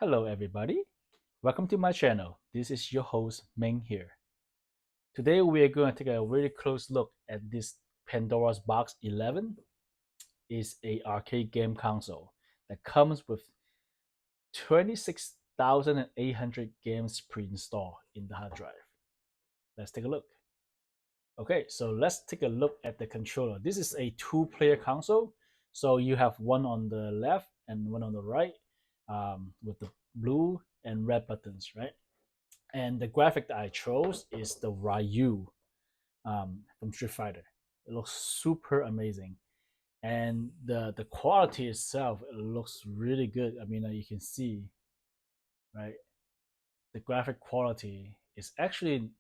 Hello everybody, welcome to my channel. This is your host Ming here. Today we are going to take a really close look at this Pandora's Box 11. It's a arcade game console that comes with 26,800 games pre-installed in the hard drive. Let's take a look. Okay, so let's take a look at the controller. This is a two-player console. So you have one on the left and one on the right with the blue and red buttons, right? And the graphic that I chose is the Ryu from Street Fighter. It looks super amazing, and the quality itself it looks really good. I mean, you can see, right? The graphic quality is actually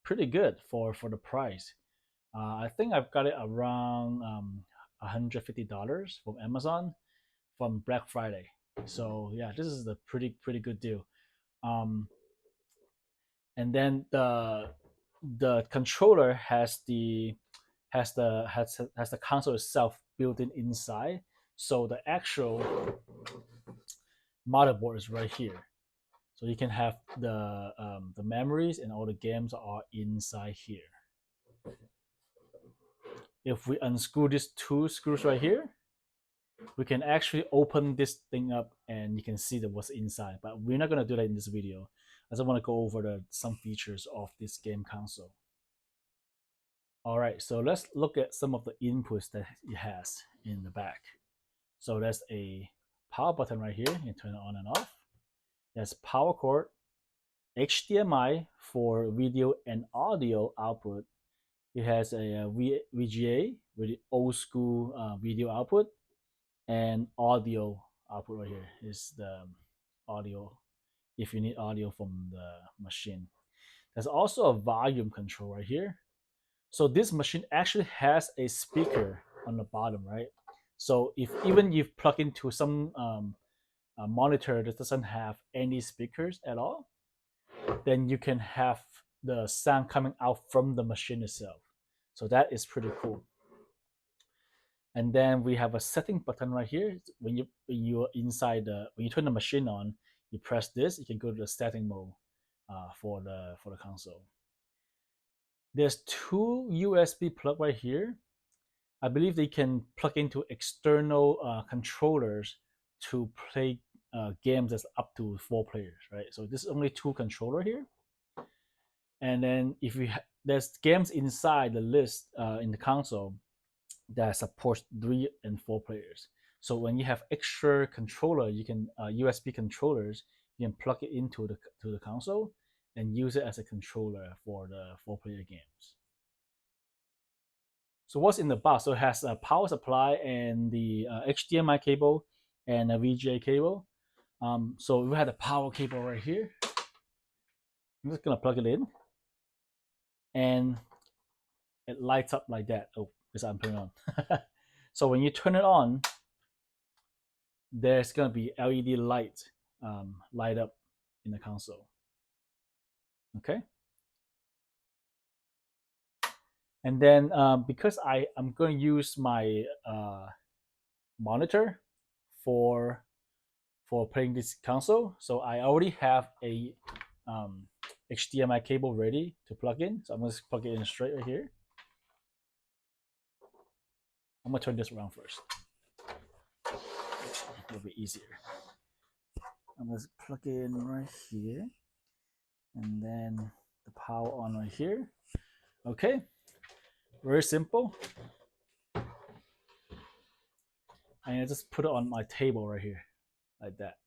pretty good for the price. I think I've got it around $150 from Amazon from Black Friday. So yeah, this is a pretty good deal. Um, and then the controller has the console itself built in inside, so the actual motherboard is right here, so you can have the memories and all the games are inside here. If we unscrew these two screws right here, we can actually open this thing up and you can see what's inside, but we're not going to do that in this video. I just want to go over some features of this game console. All right, so let's look at some of the inputs that it has in the back. So there's a power button right here. You can turn it on and off. There's power cord, HDMI for video and audio output. It has a VGA with the old school video output, and audio output right here is the audio if you need audio from the machine. There's also a volume control right here. So this machine actually has a speaker on the bottom, right? So if even you plug into some a monitor that doesn't have any speakers at all, then you can have the sound coming out from the machine itself. So that is pretty cool. And then we have a setting button right here. When you're inside when you turn the machine on, you press this. You can go to the setting mode for the console. There's two USB plug right here. I believe they can plug into external controllers to play games that's up to 4 players, right? So this is only two controller here. And then if you there's games inside the list in the console that supports 3 and 4 players. So when you have extra controller, you can USB controllers, you can plug it into the console and use it as a controller for the 4 player games. So what's in the box? So it has a power supply and the HDMI cable and a VGA cable. So we have the power cable right here. I'm just gonna plug it in, and it lights up like that. Oh, because I'm turning on. So when you turn it on, there's gonna be LED light light up in the console. Okay. And then because I'm going to use my monitor for playing this console, so I already have a HDMI cable ready to plug in. So I'm going to plug it in straight right here. I'm going to turn this around first. It'll be easier. I'm going to plug it in right here, and then the power on right here. Okay, very simple. And I just put it on my table right here, like that.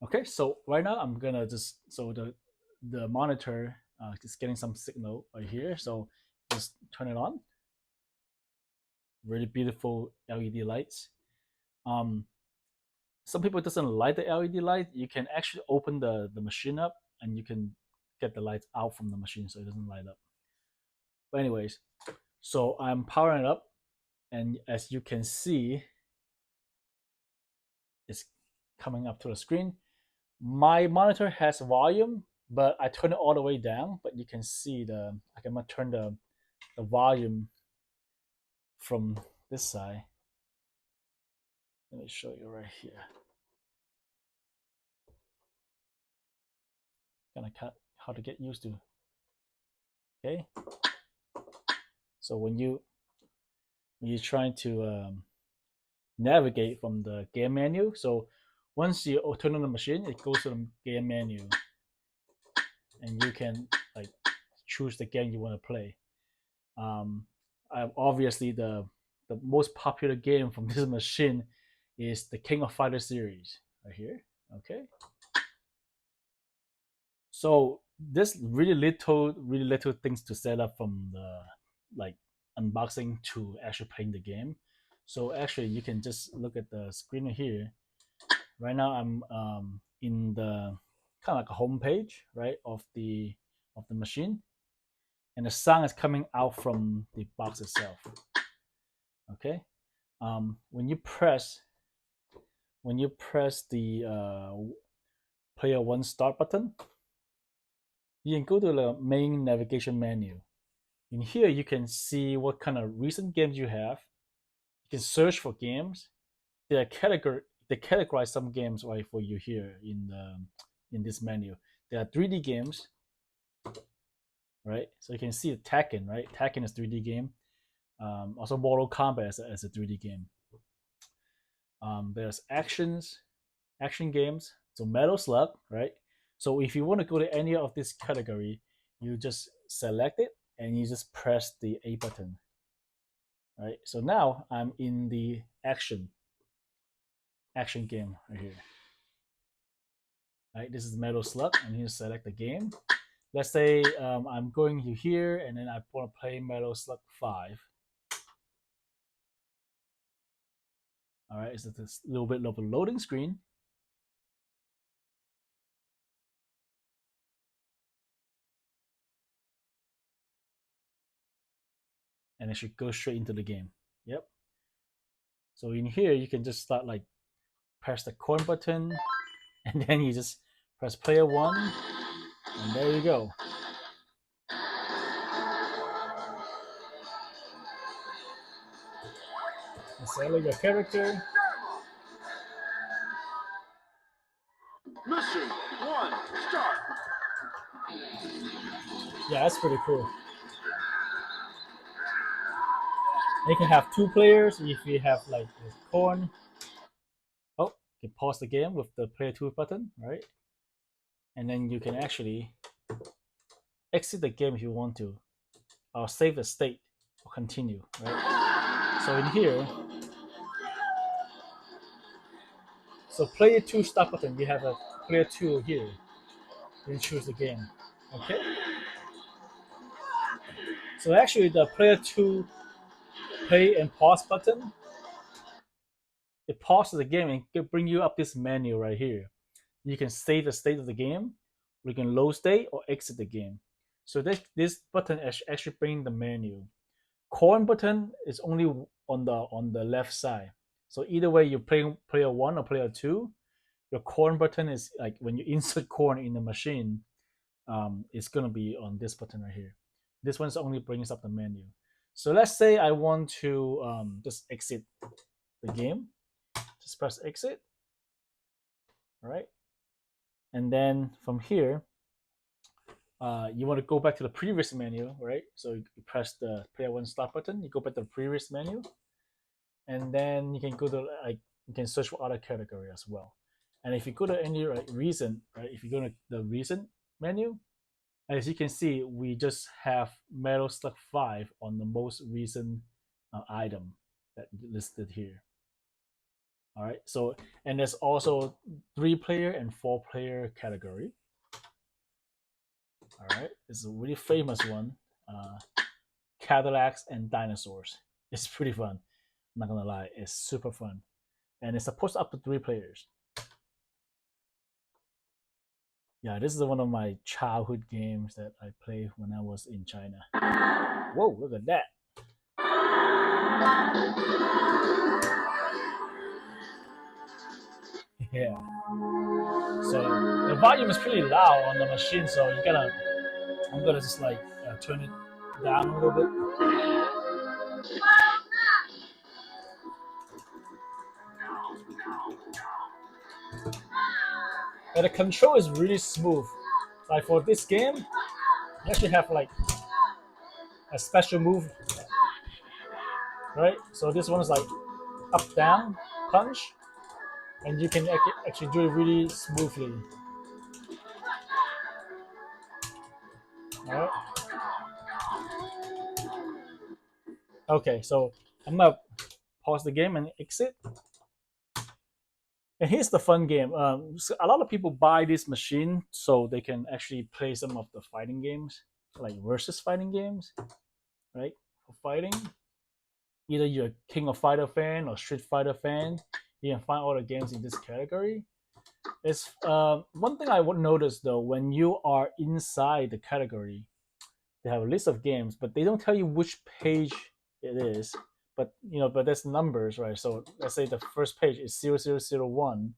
Okay, so right now I'm gonna just the monitor is getting some signal right here, so just turn it on. Really beautiful LED lights. Some people doesn't like the LED light. You can actually open the machine up and you can get the lights out from the machine so it doesn't light up. But anyways, so I'm powering it up, and as you can see, it's coming up to the screen. My monitor has volume, but I turn it all the way down. But you can see I can turn the volume from this side. Let me show you right here. kind of hard to get used to. Okay, so when you're trying to navigate from the game menu, so once you turn on the machine, it goes to the game menu, and you can like choose the game you want to play. Um, Obviously, the most popular game from this machine is the King of Fighters series right here. Okay, so there's really little things to set up from the like unboxing to actually playing the game. So actually, you can just look at the screen here. Right now, I'm in the kind of like a home page, right, of the machine, and the sound is coming out from the box itself. Okay, when you press the player one start button, you can go to the main navigation menu. In here, you can see what kind of recent games you have. You can search for games. They categorize some games right for you here in this menu. There are 3D games, right? So you can see the Tekken, right? Tekken is 3D game. Also, Mortal Kombat as a 3D game. There's action games. So Metal Slug, right? So if you want to go to any of this category, you just select it and you just press the A button, right? So now I'm in the action game right here. Right, this is Metal Slug. I'm going to select the game. Let's say I'm going to here and then I want to play Metal Slug 5. All right, it's this little bit of a loading screen. And it should go straight into the game. Yep. So in here, you can just start like press the corn button, and then you just press player one, and there you go. And select your character. Mission 1, start. Yeah, that's pretty cool. You can have 2 players if you have like this corn. Oh, you can pause the game with the player 2 button, right? And then you can actually exit the game if you want to, or save the state, or continue, right? So in here, so player 2 start button, you have a player 2 here. Then choose the game. Okay. So actually, the player 2 play and pause button, it pauses the game and it bring you up this menu right here. You can save the state of the game, we can load state or exit the game. So this button actually bring the menu. Corn button is only on the left side. So either way, you're playing player 1 or player 2. Your corn button is like when you insert corn in the machine, it's gonna be on this button right here. This one's only brings up the menu. So let's say I want to just exit the game. Just press exit, all right? And then from here, you want to go back to the previous menu, right? So you press the player one start button, you go back to the previous menu, and then you can go to like you can search for other category as well. And if you go to any recent, right? If you go to the recent menu, as you can see, we just have Metal Slug 5 on the most recent item that listed here. All right, so and there's also 3-player and 4-player category. All right, this is a really famous one, Cadillacs and Dinosaurs. It's pretty fun. I'm not gonna lie, it's super fun, and it's supposed to up to 3 players. Yeah, this is one of my childhood games that I played when I was in China. Whoa, look at that! Yeah. So the volume is pretty loud on the machine, so I'm gonna just like turn it down a little bit. And the control is really smooth. Like for this game, you actually have like a special move, right? So this one is like up down punch, and you can actually do it really smoothly. All right. Okay, so I'm gonna pause the game and exit. And here's the fun game. So a lot of people buy this machine so they can actually play some of the fighting games, like versus fighting games, right? For fighting, either you're a King of Fighter fan or Street Fighter fan, you can find all the games in this category. It's one thing I would notice though when you are inside the category, they have a list of games, but they don't tell you which page it is. But there's numbers, right? So let's say the first page is 0001,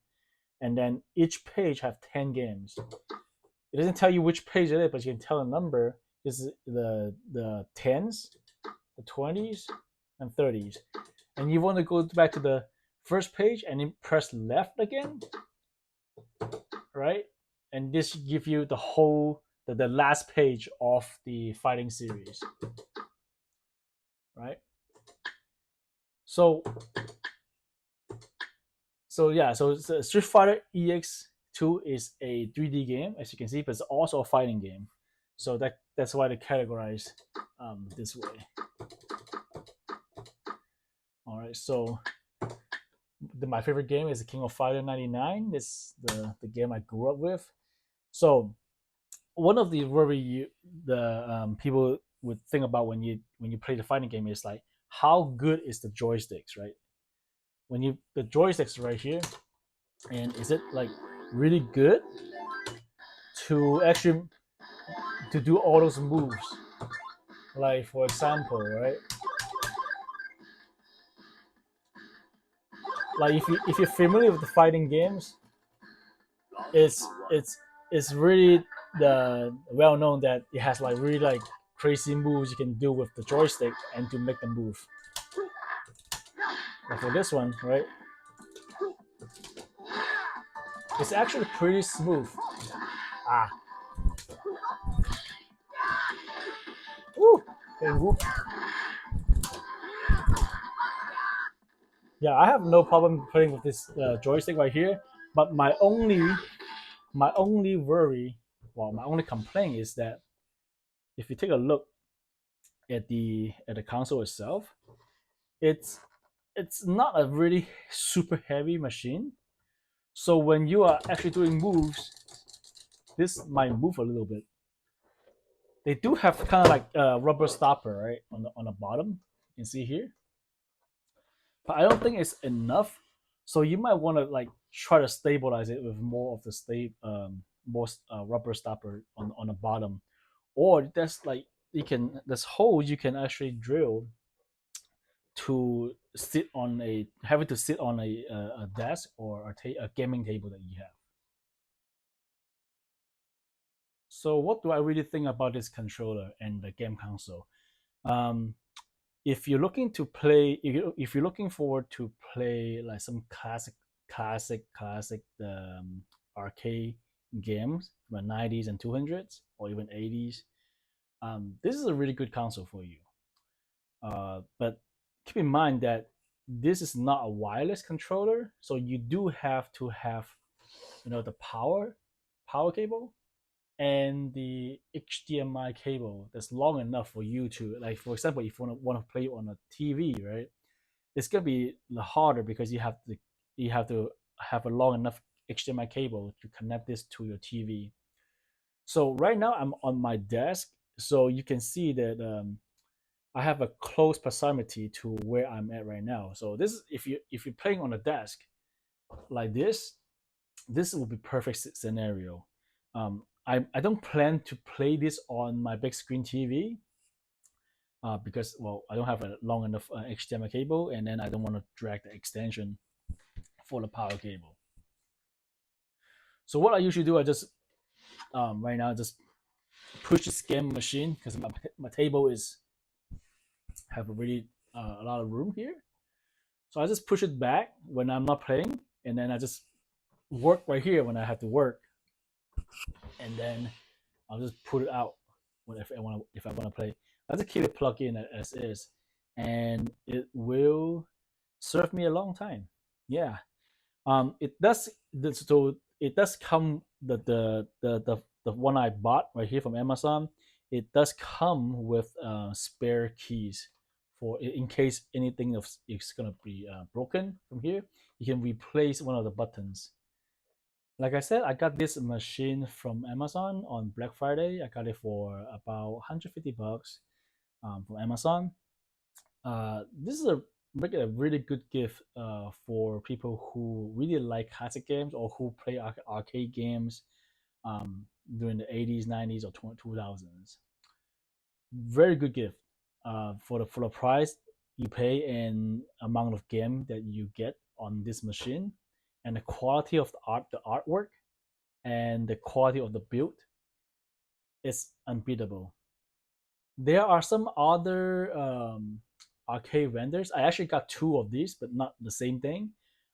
and then each page have 10 games. It doesn't tell you which page it is, but you can tell a number. This is the tens, the 20s, and 30s. And you want to go back to the first page and then press left again, right? And this give you the whole the last page of the fighting series, right? So yeah, so Street Fighter EX2 is a 3D game, as you can see, but it's also a fighting game. So that's why they categorize this way. All right, so my favorite game is the King of Fighter 99. This the game I grew up with. So one of the people would think about when you play the fighting game is like how good is the joysticks, right? When you the joysticks right here, and is it like really good to actually to do all those moves? Like for example, right? Like if you're familiar with the fighting games, it's really the well known that it has like really like crazy moves you can do with the joystick and to make the move. Like for this one, right? It's actually pretty smooth. Ah, woo, okay, whoop. Yeah, I have no problem playing with this joystick right here. But my only worry, well, my only complaint is that if you take a look at the console itself, it's it's not a really super heavy machine. So when you are actually doing moves, this might move a little bit. They do have kind of like a rubber stopper, right, on the bottom. You can see here, but I don't think it's enough. So you might want to like try to stabilize it with more of the more rubber stopper on the bottom, or there's like there's holes you can actually drill to sit on a having to sit on a desk or a gaming table that you have. So what do I really think about this controller and the game console? Um, if you're looking to play, if you're looking forward to play like some classic arcade games from the 90s and 200s or even 80s, this is a really good console for you. But keep in mind that this is not a wireless controller, so you do have to have the power cable and the HDMI cable that's long enough for you to, like, for example, if you want to play on a TV, right? It's gonna be harder because you have to have a long enough HDMI cable to connect this to your TV. So right now I'm on my desk, so you can see that I have a close proximity to where I'm at right now. So this is if you're playing on a desk like this will be perfect scenario. I don't plan to play this on my big screen TV because well I don't have a long enough HDMI cable, and then I don't want to drag the extension for the power cable. So what I usually do, I just right now just push the scan machine because my table is have a really a lot of room here. So I just push it back when I'm not playing, and then I just work right here when I have to work, and then I'll just put it out if I want to play. I'll just keep it plugged in as is, and it will serve me a long time. Yeah. It does. So it does come the one I bought right here from Amazon. It does come with spare keys for in case anything is gonna be broken from here. You can replace one of the buttons. Like I said, I got this machine from Amazon on Black Friday. I got it for about 150 bucks from Amazon. This is make it a really good gift for people who really like classic games or who play arcade games during the 80s, 90s, or 2000s. Very good gift for the price you pay and amount of game that you get on this machine, and the quality of the artwork, and the quality of the build is unbeatable. There are some other arcade vendors. I actually got two of these, but not the same thing.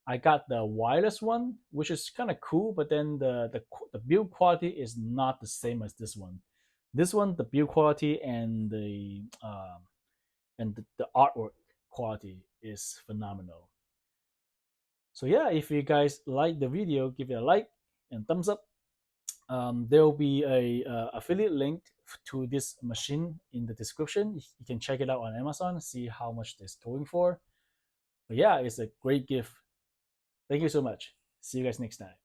I got the wireless one, which is kind of cool, but then the build quality is not the same as this one. This one, the build quality and the artwork quality is phenomenal. So yeah, if you guys like the video, give it a like and thumbs up. There will be a affiliate link to this machine in the description. You can check it out on Amazon, see how much it's going for. But yeah, it's a great gift. Thank you so much. See you guys next time.